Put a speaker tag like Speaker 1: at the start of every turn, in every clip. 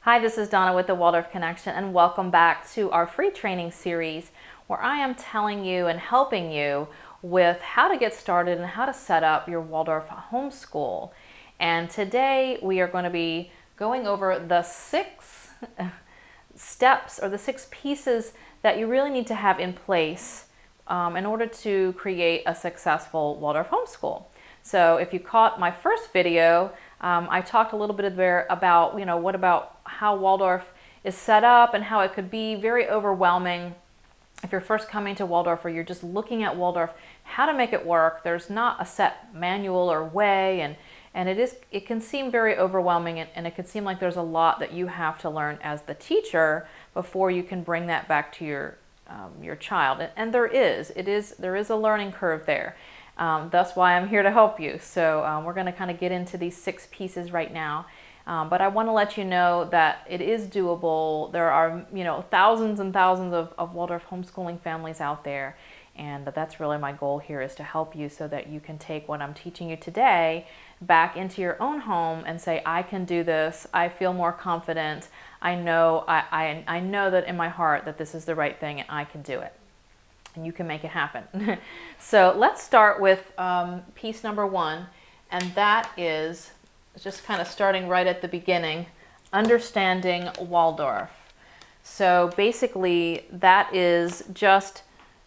Speaker 1: Hi, this is Donna with the Waldorf Connection, and welcome back to our free training series where I am telling you and helping you with how to get started and how to set up your Waldorf homeschool. And today we are going to be going over the 6 steps or the 6 pieces that you really need to have in place in order to create a successful Waldorf homeschool. So if you caught my first video, I talked a little bit there about, what about how Waldorf is set up and how it could be very overwhelming if you're first coming to Waldorf or you're just looking at Waldorf, how to make it work. There's not a set manual or way, and it can seem very overwhelming, and it can seem like there's a lot that you have to learn as the teacher before you can bring that back to your child. And there is a learning curve there. That's why I'm here to help you. So we're going to kind of get into these 6 pieces right now. But I want to let you know that it is doable. There are, thousands and thousands of Waldorf homeschooling families out there. And that's really my goal here, is to help you so that you can take what I'm teaching you today back into your own home and say, I can do this. I feel more confident. I know that in my heart that this is the right thing and I can do it. And you can make it happen. So let's start with piece number 1, and that is just kind of starting right at the beginning, understanding Waldorf. So basically that is just,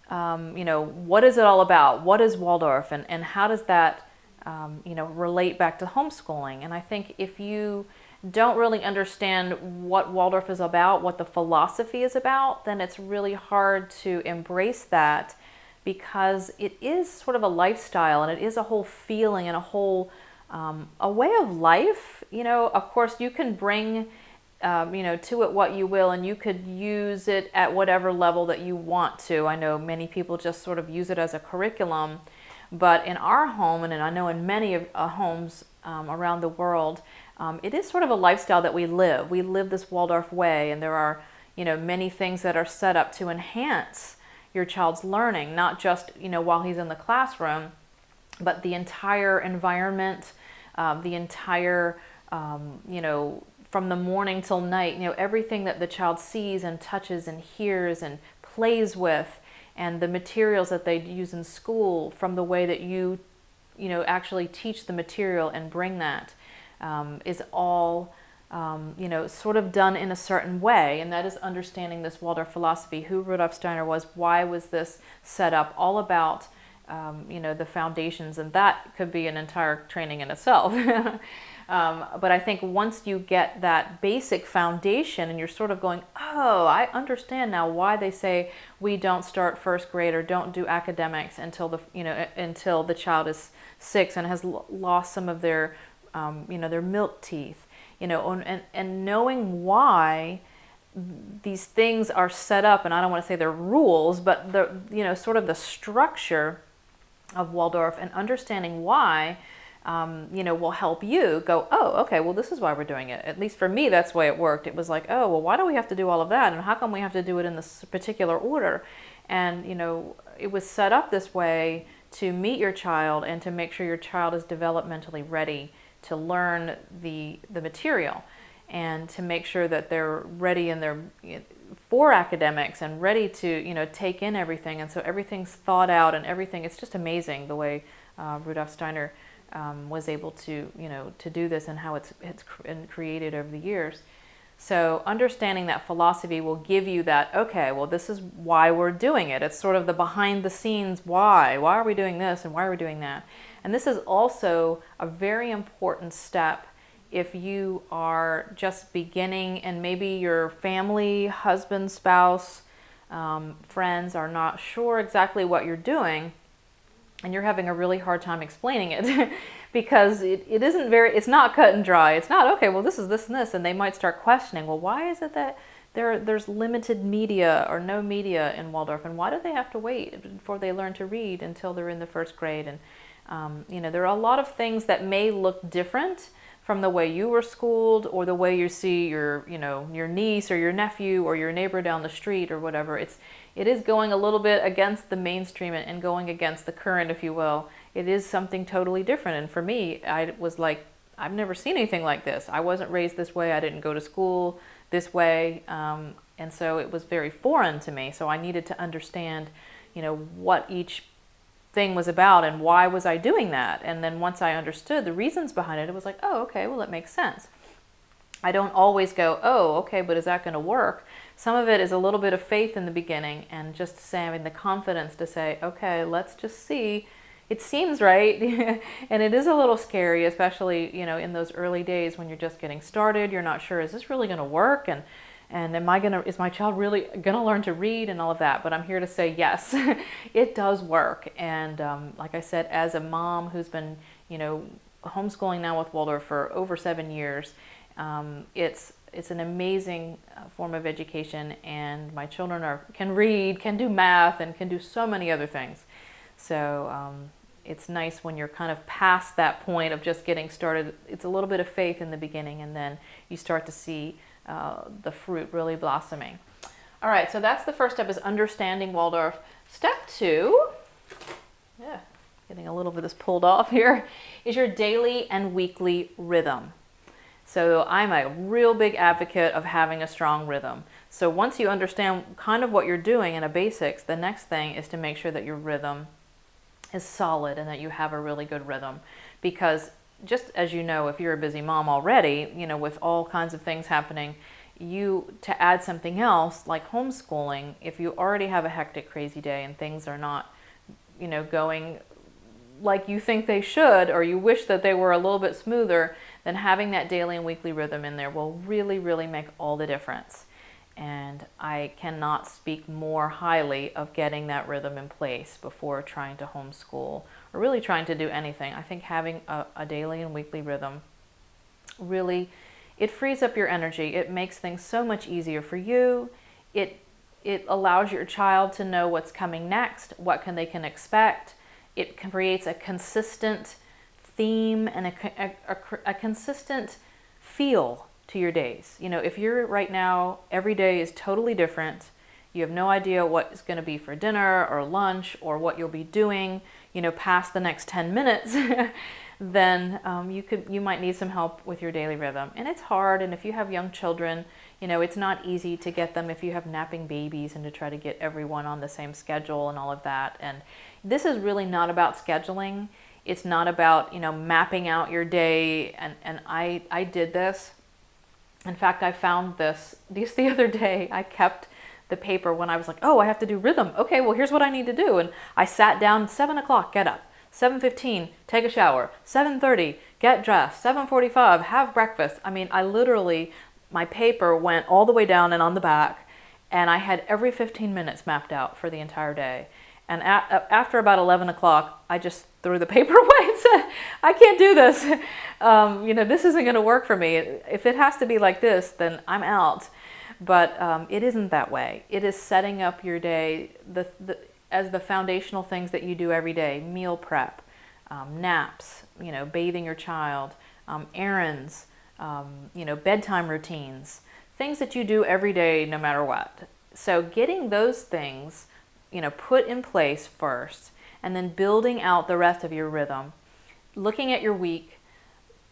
Speaker 1: what is it all about? What is Waldorf, and how does that, relate back to homeschooling? And I think if you don't really understand what Waldorf is about, what the philosophy is about, then it's really hard to embrace that, because it is sort of a lifestyle, and it is a whole feeling and a whole a way of life. Of course you can bring to it what you will, and you could use it at whatever level that you want to. I know many people just sort of use it as a curriculum, but in our home, and I know in many homes around the world, it is sort of a lifestyle that we live. We live this Waldorf way, and there are, many things that are set up to enhance your child's learning, not just, while he's in the classroom, but the entire environment, the entire, from the morning till night, everything that the child sees and touches and hears and plays with, and the materials that they use in school, from the way that you actually teach the material and bring that, is all, sort of done in a certain way. And that is understanding this Waldorf philosophy, who Rudolf Steiner was, why was this set up, all about the foundations, and that could be an entire training in itself. But I think once you get that basic foundation and you're sort of going, oh, I understand now why they say we don't start first grade or don't do academics until the child is 6 and has lost some of their their milk teeth, and knowing why these things are set up, and I don't want to say they're rules, but the sort of the structure of Waldorf, and understanding why, will help you go, oh, okay, well, this is why we're doing it. At least for me, that's the way it worked. It was like, oh, well, why do we have to do all of that? And how come we have to do it in this particular order? And, it was set up this way to meet your child and to make sure your child is developmentally ready to learn the material, and to make sure that they're ready for academics and ready to take in everything. And so everything's thought out, and everything, it's just amazing the way Rudolf Steiner was able to do this, and how it's been created over the years. So understanding that philosophy will give you that, okay, well, this is why we're doing it. It's sort of the behind the scenes why are we doing this and why are we doing that. And this is also a very important step if you are just beginning, and maybe your family, husband, spouse, friends are not sure exactly what you're doing, and you're having a really hard time explaining it because it's not cut and dry. It's not, okay, well, this is this and this, and they might start questioning, well, why is it that there's limited media or no media in Waldorf, and why do they have to wait before they learn to read until they're in the first grade? And there are a lot of things that may look different from the way you were schooled, or the way you see your niece or your nephew or your neighbor down the street or whatever. It is going a little bit against the mainstream and going against the current, if you will. It is something totally different. And for me, I was like, I've never seen anything like this. I wasn't raised this way. I didn't go to school this way. And so it was very foreign to me. So I needed to understand, what each thing was about and why was I doing that. And then once I understood the reasons behind it, it was like, oh, okay, well, it makes sense. I don't always go, oh, okay, but is that going to work? Some of it is a little bit of faith in the beginning and just having the confidence to say, okay, let's just see. It seems right. And it is a little scary, especially, in those early days when you're just getting started. You're not sure, is this really going to work? And is my child really going to learn to read and all of that? But I'm here to say, yes, it does work. And like I said, as a mom who's been, homeschooling now with Waldorf for over 7 years, it's an amazing form of education, and my children can read, can do math, and can do so many other things. So it's nice when you're kind of past that point of just getting started. It's a little bit of faith in the beginning, and then you start to see the fruit really blossoming. All right, so that's the first step, is understanding Waldorf. Step 2, getting a little bit of this pulled off here, is your daily and weekly rhythm. So I'm a real big advocate of having a strong rhythm. So once you understand kind of what you're doing in a basics, the next thing is to make sure that your rhythm is solid and that you have a really good rhythm. Because just as you know, if you're a busy mom already, with all kinds of things happening, to add something else like homeschooling, if you already have a hectic, crazy day and things are not, going like you think they should, or you wish that they were a little bit smoother, then having that daily and weekly rhythm in there will really, really make all the difference. And I cannot speak more highly of getting that rhythm in place before trying to homeschool or really trying to do anything. I think having a daily and weekly rhythm really, it frees up your energy. It makes things so much easier for you. It allows your child to know what's coming next, what they can expect. It creates a consistent theme and a consistent feel to your days. If you're right now, every day is totally different, you have no idea what is going to be for dinner or lunch or what you'll be doing, past the next 10 minutes, then you might need some help with your daily rhythm. And it's hard, and if you have young children, it's not easy to get them, if you have napping babies, and to try to get everyone on the same schedule and all of that. And this is really not about scheduling. It's not about, mapping out your day. And I did this. In fact, I found this the other day. I kept the paper when I was like, oh, I have to do rhythm. Okay, well, here's what I need to do. And I sat down, 7 o'clock, get up. 7:15, take a shower. 7:30, get dressed. 7:45, have breakfast. I mean, my paper went all the way down and on the back, and I had every 15 minutes mapped out for the entire day. And after about 11 o'clock, I just threw the paper away and said, I can't do this. This isn't going to work for me. If it has to be like this, then I'm out. But it isn't that way. It is setting up your day as the foundational things that you do every day: meal prep, naps, bathing your child, errands, bedtime routines, things that you do every day no matter what. So getting those things put in place first, and then building out the rest of your rhythm, looking at your week,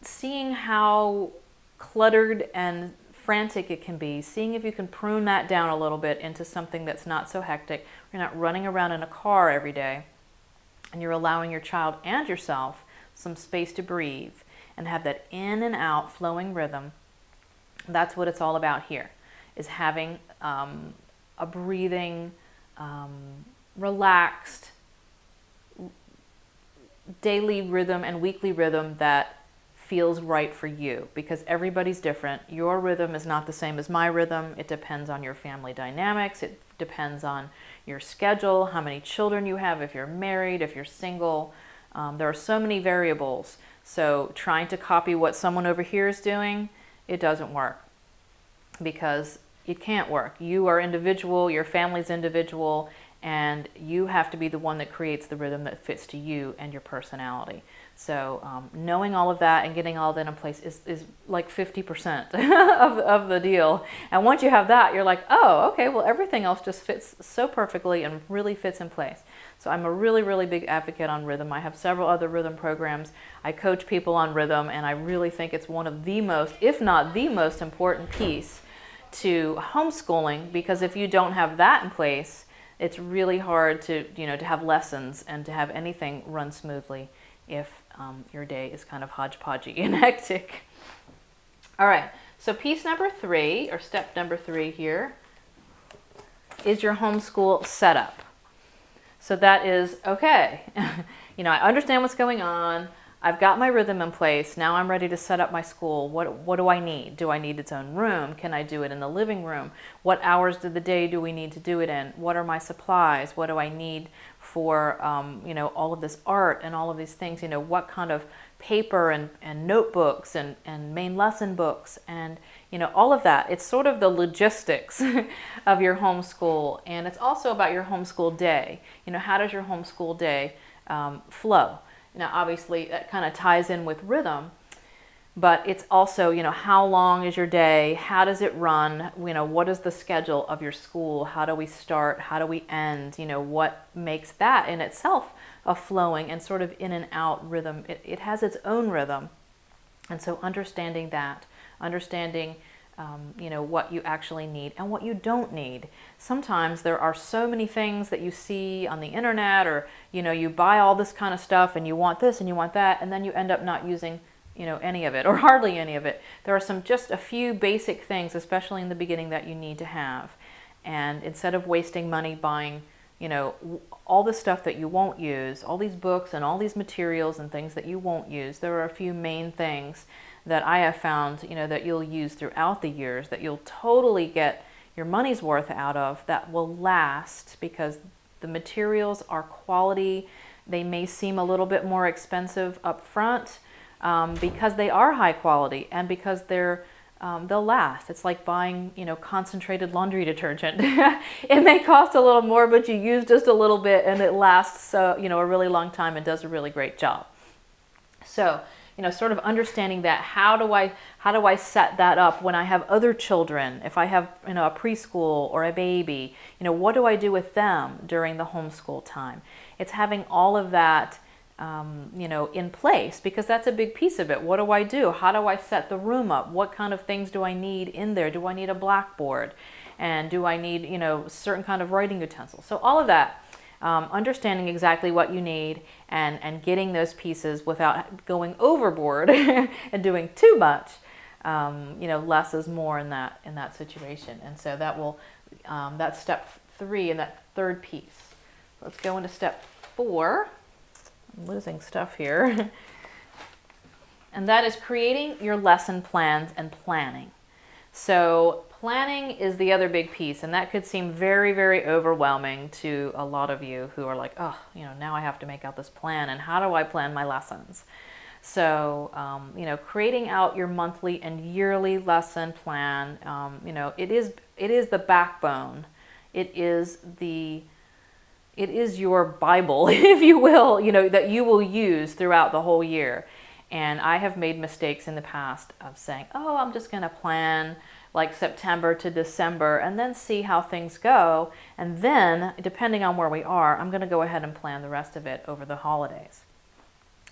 Speaker 1: seeing how cluttered and frantic it can be, seeing if you can prune that down a little bit into something that's not so hectic. You're not running around in a car every day, and you're allowing your child and yourself some space to breathe and have that in and out flowing rhythm. That's what it's all about here, is having a breathing, relaxed daily rhythm and weekly rhythm that feels right for you, because everybody's different. Your rhythm is not the same as my rhythm. It depends on your family dynamics. It depends on your schedule, how many children you have, if you're married, if you're single. There are so many variables. So trying to copy what someone over here is doing, it doesn't work, because it can't work. You are individual, your family's individual, and you have to be the one that creates the rhythm that fits to you and your personality. So knowing all of that and getting all that in place is like 50% of the deal. And once you have that, you're like, oh, okay, well, everything else just fits so perfectly and really fits in place. So I'm a really, really big advocate on rhythm. I have several other rhythm programs. I coach people on rhythm, and I really think it's one of the most, if not the most important piece to homeschooling, because if you don't have that in place, it's really hard to, to have lessons and to have anything run smoothly if your day is kind of hodgepodgey and hectic. All right, so piece number 3, or step number 3 here, is your homeschool setup. So that is, okay, I understand what's going on. I've got my rhythm in place. Now I'm ready to set up my school. What do I need? Do I need its own room? Can I do it in the living room? What hours of the day do we need to do it in? What are my supplies? What do I need for, all of this art and all of these things? What kind of paper and notebooks and main lesson books and, all of that. It's sort of the logistics of your homeschool. And it's also about your homeschool day. How does your homeschool day flow? Now, obviously, that kind of ties in with rhythm, but it's also, how long is your day? How does it run? What is the schedule of your school? How do we start? How do we end? What makes that in itself a flowing and sort of in and out rhythm? It has its own rhythm. And so understanding that, understanding what you actually need and what you don't need. Sometimes there are so many things that you see on the internet, or, you buy all this kind of stuff and you want this and you want that, and then you end up not using, any of it or hardly any of it. There are just a few basic things, especially in the beginning, that you need to have. And instead of wasting money buying, all the stuff that you won't use, all these books and all these materials and things that you won't use, there are a few main things that I have found, that you'll use throughout the years, that you'll totally get your money's worth out of, that will last, because the materials are quality. They may seem a little bit more expensive up front because they are high quality and because they'll last. It's like buying, concentrated laundry detergent. It may cost a little more, but you use just a little bit and it lasts, a really long time and does a really great job. So, sort of understanding that, how do I set that up when I have other children? If I have, a preschool or a baby, what do I do with them during the homeschool time? It's having all of that, in place, because that's a big piece of it. What do I do? How do I set the room up? What kind of things do I need in there? Do I need a blackboard? And do I need, certain kind of writing utensils? So all of that. Understanding exactly what you need and getting those pieces without going overboard and doing too much. Less is more in that situation. And so that's step 3 in that third piece. Let's go into step 4. I'm losing stuff here. And that is creating your lesson plans and planning. So planning is the other big piece, and that could seem very, very overwhelming to a lot of you who are like, oh, now I have to make out this plan, and how do I plan my lessons? So, creating out your monthly and yearly lesson plan, it is the backbone. It is your Bible, if you will, that you will use throughout the whole year. And I have made mistakes in the past of saying, oh, I'm just going to plan like September to December and then see how things go. And then, depending on where we are, I'm going to go ahead and plan the rest of it over the holidays.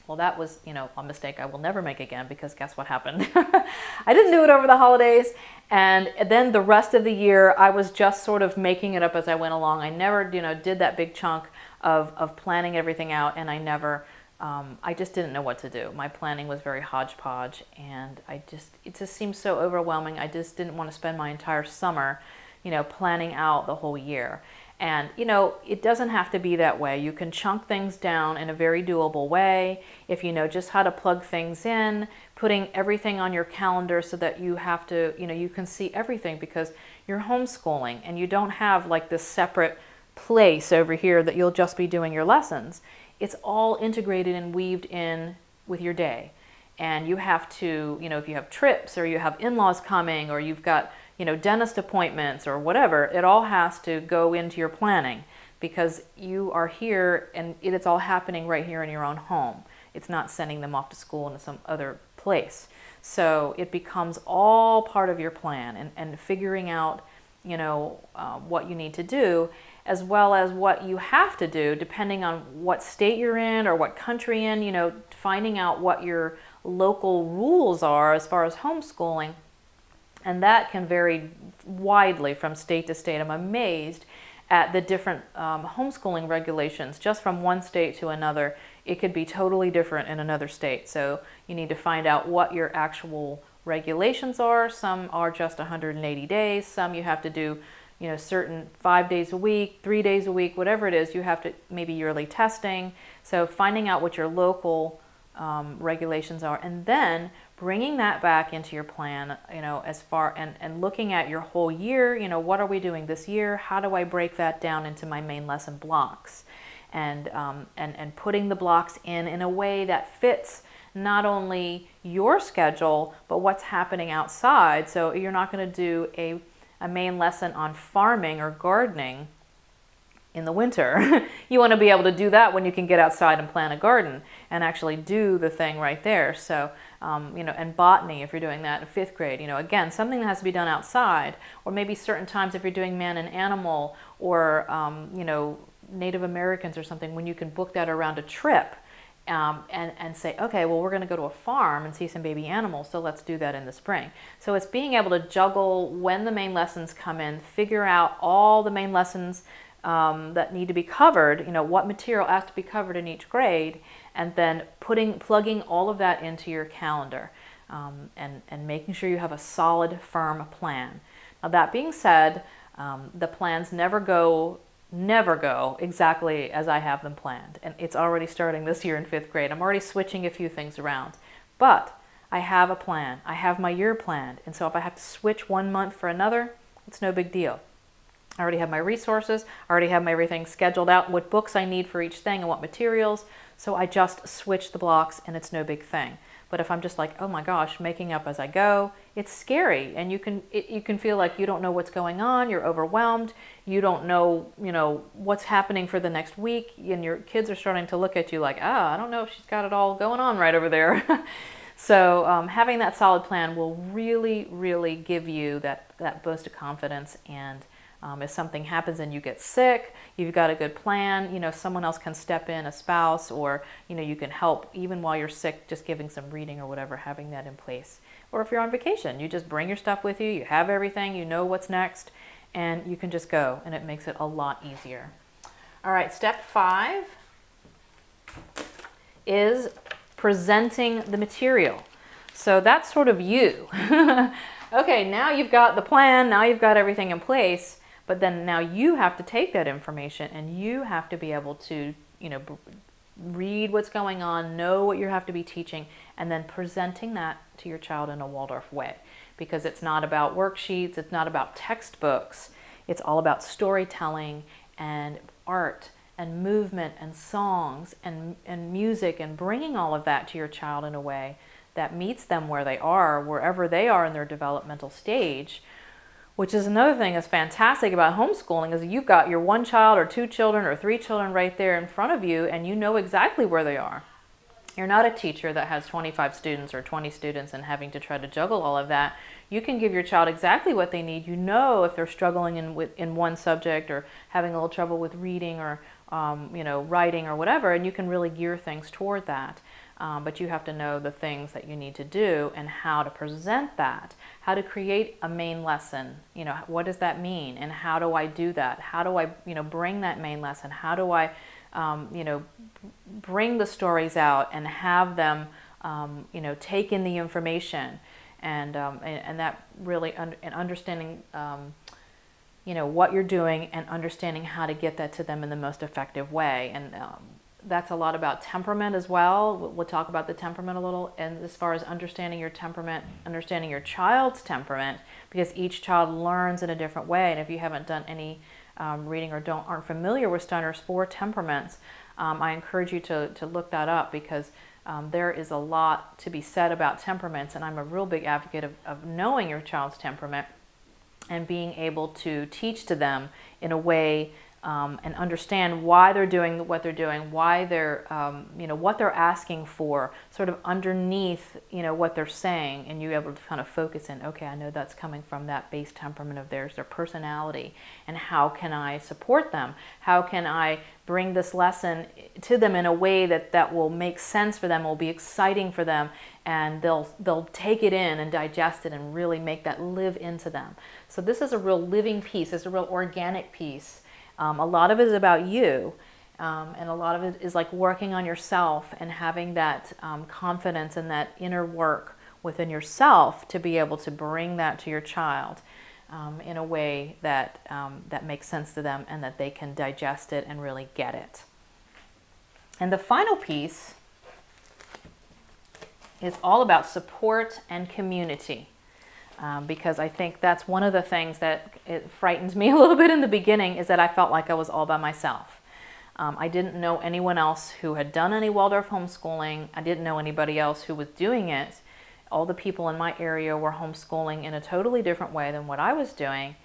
Speaker 1: Well, that was, a mistake I will never make again, because guess what happened? I didn't do it over the holidays. And then the rest of the year, I was just sort of making it up as I went along. I never, did that big chunk of planning everything out, and I just didn't know what to do. My planning was very hodgepodge, and it just seemed so overwhelming. I just didn't want to spend my entire summer, planning out the whole year. And, it doesn't have to be that way. You can chunk things down in a very doable way. If you know just how to plug things in, putting everything on your calendar so that you have to, you can see everything, because you're homeschooling and you don't have like this separate place over here that you'll just be doing your lessons. It's all integrated and weaved in with your day. And you have to, if you have trips or you have in-laws coming or you've got, dentist appointments or whatever, it all has to go into your planning, because you are here and it's all happening right here in your own home. It's not sending them off to school into some other place. So it becomes all part of your plan, and figuring out what you need to do, as well as what you have to do depending on what state you're in or what country in, finding out what your local rules are as far as homeschooling. And that can vary widely from state to state. I'm amazed at the different homeschooling regulations just from one state to another. It could be totally different in another state. So you need to find out what your actual regulations are. Some are just 180 days. Some you have to do, certain 5 days a week, 3 days a week, whatever it is. You have to maybe yearly testing. So finding out what your local regulations are, and then bringing that back into your plan, as far and looking at your whole year, what are we doing this year? How do I break that down into my main lesson blocks? And putting the blocks in a way that fits not only your schedule, but what's happening outside. So you're not going to do a main lesson on farming or gardening in the winter. You want to be able to do that when you can get outside and plant a garden and actually do the thing right there. So, and botany, if you're doing that in 5th grade, again, something that has to be done outside, or maybe certain times if you're doing man and animal, or, Native Americans or something, when you can book that around a trip. And say, okay, well, we're going to go to a farm and see some baby animals, so let's do that in the spring. So it's being able to juggle when the main lessons come in, figure out all the main lessons that need to be covered, what material has to be covered in each grade, and then plugging all of that into your calendar, and making sure you have a solid, firm plan. Now, that being said, the plans never go exactly as I have them planned. And it's already starting this year in 5th grade. I'm already switching a few things around. But I have a plan. I have my year planned. And so if I have to switch one month for another, it's no big deal. I already have my resources. I already have my everything scheduled out, what books I need for each thing and what materials. So I just switch the blocks and it's no big thing. But if I'm just like, oh my gosh, making up as I go, it's scary. And you can feel like you don't know what's going on, you're overwhelmed, you don't know, what's happening for the next week, and your kids are starting to look at you like, I don't know if she's got it all going on right over there. So having that solid plan will really, really give you that boost of confidence. And if something happens and you get sick, you've got a good plan. Someone else can step in, a spouse, or you can help even while you're sick, just giving some reading or whatever, having that in place. Or if you're on vacation, you just bring your stuff with you, you have everything, you know what's next, and you can just go, and it makes it a lot easier. All right, step 5 is presenting the material. So that's sort of you. Okay, now you've got the plan, now you've got everything in place. But then now you have to take that information and you have to be able to, read what's going on, know what you have to be teaching, and then presenting that to your child in a Waldorf way. Because it's not about worksheets, it's not about textbooks, it's all about storytelling and art and movement and songs and music, and bringing all of that to your child in a way that meets them where they are, wherever they are in their developmental stage. Which is another thing that's fantastic about homeschooling, is you've got your 1 child or 2 children or 3 children right there in front of you, and you know exactly where they are. You're not a teacher that has 25 students or 20 students and having to try to juggle all of that. You can give your child exactly what they need. You know if they're struggling in one subject or having a little trouble with reading or writing or whatever, and you can really gear things toward that. But you have to know the things that you need to do and how to present that, how to create a main lesson. What does that mean, and how do I do that? How do I, bring that main lesson? How do I, bring the stories out and have them, take in the information, and that really and understanding, what you're doing and understanding how to get that to them in the most effective way. And that's a lot about temperament as well. We'll talk about the temperament a little, and as far as understanding your temperament, understanding your child's temperament, because each child learns in a different way. And if you haven't done any reading or aren't familiar with Steiner's 4 temperaments, I encourage you to look that up, because there is a lot to be said about temperaments, and I'm a real big advocate of knowing your child's temperament and being able to teach to them in a way and understand why they're doing what they're doing, why they're, what they're asking for, sort of underneath, what they're saying, and you're able to kind of focus in, okay, I know that's coming from that base temperament of theirs, their personality, and how can I support them? How can I bring this lesson to them in a way that will make sense for them, will be exciting for them, and they'll take it in and digest it and really make that live into them. So this is a real living piece. It's a real organic piece. A lot of it is about you, and a lot of it is like working on yourself and having that confidence and that inner work within yourself to be able to bring that to your child in a way that that makes sense to them and that they can digest it and really get it. And the final piece is all about support and community. Because I think that's one of the things that it frightens me a little bit in the beginning, is that I felt like I was all by myself. I didn't know anyone else who had done any Waldorf homeschooling. I didn't know anybody else who was doing it. All the people in my area were homeschooling in a totally different way than what I was doing.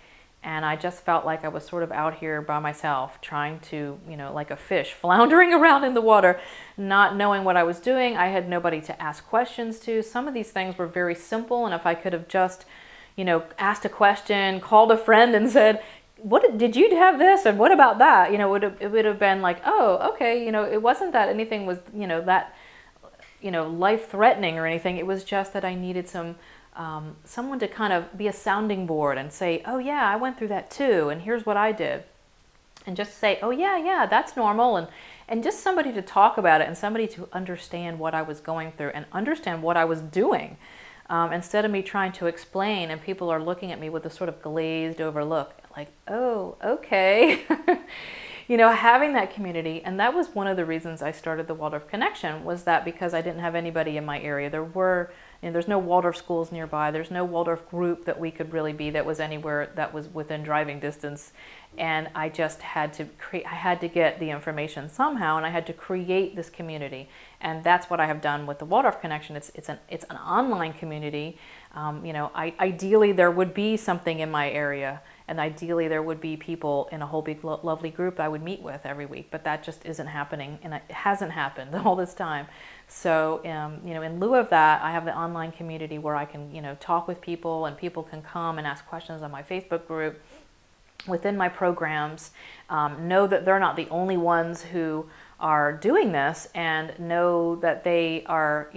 Speaker 1: And I just felt like I was sort of out here by myself, trying to, like a fish floundering around in the water, not knowing what I was doing. I had nobody to ask questions to. Some of these things were very simple, and if I could have just, asked a question, called a friend and said, "What did you have this? And what about that?" It would have been like, "Oh, okay." It wasn't that anything was, life-threatening or anything. It was just that I needed someone to kind of be a sounding board and say, "Oh yeah, I went through that too, and here's what I did." And just say, "Oh yeah, that's normal." And just somebody to talk about it and somebody to understand what I was going through and understand what I was doing. Instead of me trying to explain and people are looking at me with a sort of glazed over look, like, "Oh, okay." Having that community. And that was one of the reasons I started the Waldorf Connection, was that because I didn't have anybody in my area. There's no Waldorf schools nearby. There's no Waldorf group that we could really be that was anywhere that was within driving distance. And I just had to get the information somehow, and I had to create this community. And that's what I have done with the Waldorf Connection. It's an online community. Ideally there would be something in my area, and ideally there would be people in a whole big lovely group I would meet with every week, but that just isn't happening, and it hasn't happened all this time. So, in lieu of that, I have the online community where I can, talk with people, and people can come and ask questions on my Facebook group within my programs, know that they're not the only ones who are doing this, and know that they are,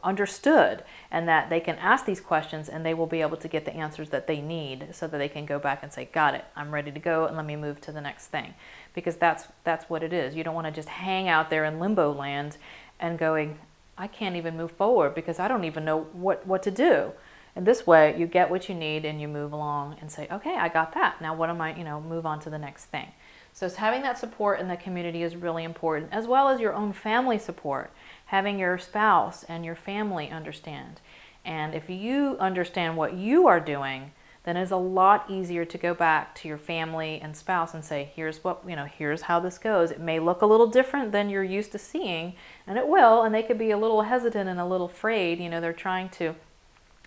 Speaker 1: understood, and that they can ask these questions and they will be able to get the answers that they need, so that they can go back and say, "Got it, I'm ready to go, and let me move to the next thing." Because that's what it is. You don't want to just hang out there in limbo land and going, "I can't even move forward because I don't even know what to do." And this way, you get what you need and you move along and say, "Okay, I got that. Now what am I, move on to the next thing." So having that support in the community is really important, as well as your own family support, having your spouse and your family understand. And if you understand what you are doing, then it's a lot easier to go back to your family and spouse and say, "Here's what, here's how this goes." It may look a little different than you're used to seeing, and it will, and they could be a little hesitant and a little afraid. They're trying to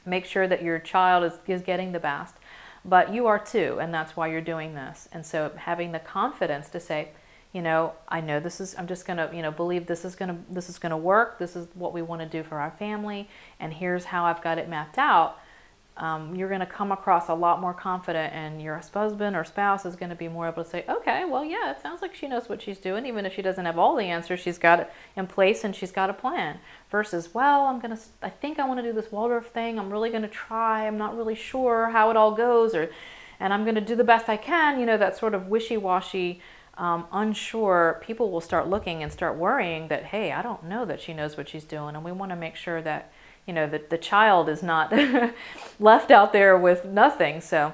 Speaker 1: make sure that your child is getting the best, but you are too, and that's why you're doing this. And so having the confidence to say, I know I'm just going to, believe this is going to work. This is what we want to do for our family, and here's how I've got it mapped out. You're going to come across a lot more confident, and your husband or spouse is going to be more able to say, "Okay, well, yeah, it sounds like she knows what she's doing. Even if she doesn't have all the answers, she's got it in place and she's got a plan." Versus, "Well, I think I want to do this Waldorf thing. I'm really going to try. I'm not really sure how it all goes, and I'm going to do the best I can." That sort of wishy-washy, unsure. People will start looking and start worrying that, "Hey, I don't know that she knows what she's doing," and we want to make sure that that the child is not left out there with nothing. So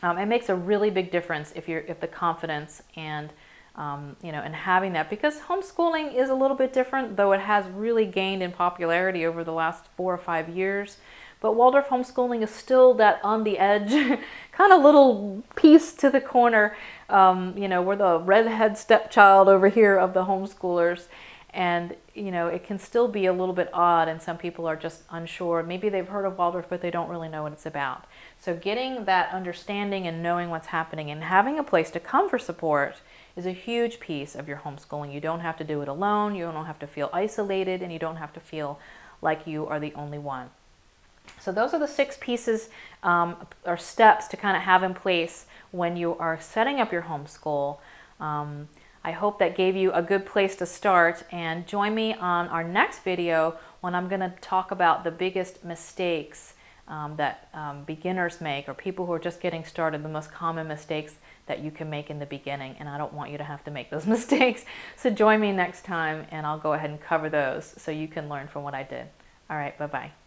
Speaker 1: it makes a really big difference if the confidence and and having that, because homeschooling is a little bit different, though it has really gained in popularity over the last 4 or 5 years. But Waldorf homeschooling is still that on the edge kind of little piece to the corner. We're the redhead stepchild over here of the homeschoolers. And, it can still be a little bit odd, and some people are just unsure. Maybe they've heard of Waldorf, but they don't really know what it's about. So getting that understanding and knowing what's happening and having a place to come for support is a huge piece of your homeschooling. You don't have to do it alone, you don't have to feel isolated, and you don't have to feel like you are the only one. So those are the 6 pieces or steps to kind of have in place when you are setting up your homeschool. I hope that gave you a good place to start, and join me on our next video when I'm going to talk about the biggest mistakes that beginners make, or people who are just getting started, the most common mistakes that you can make in the beginning, and I don't want you to have to make those mistakes. So join me next time and I'll go ahead and cover those so you can learn from what I did. All right, bye-bye.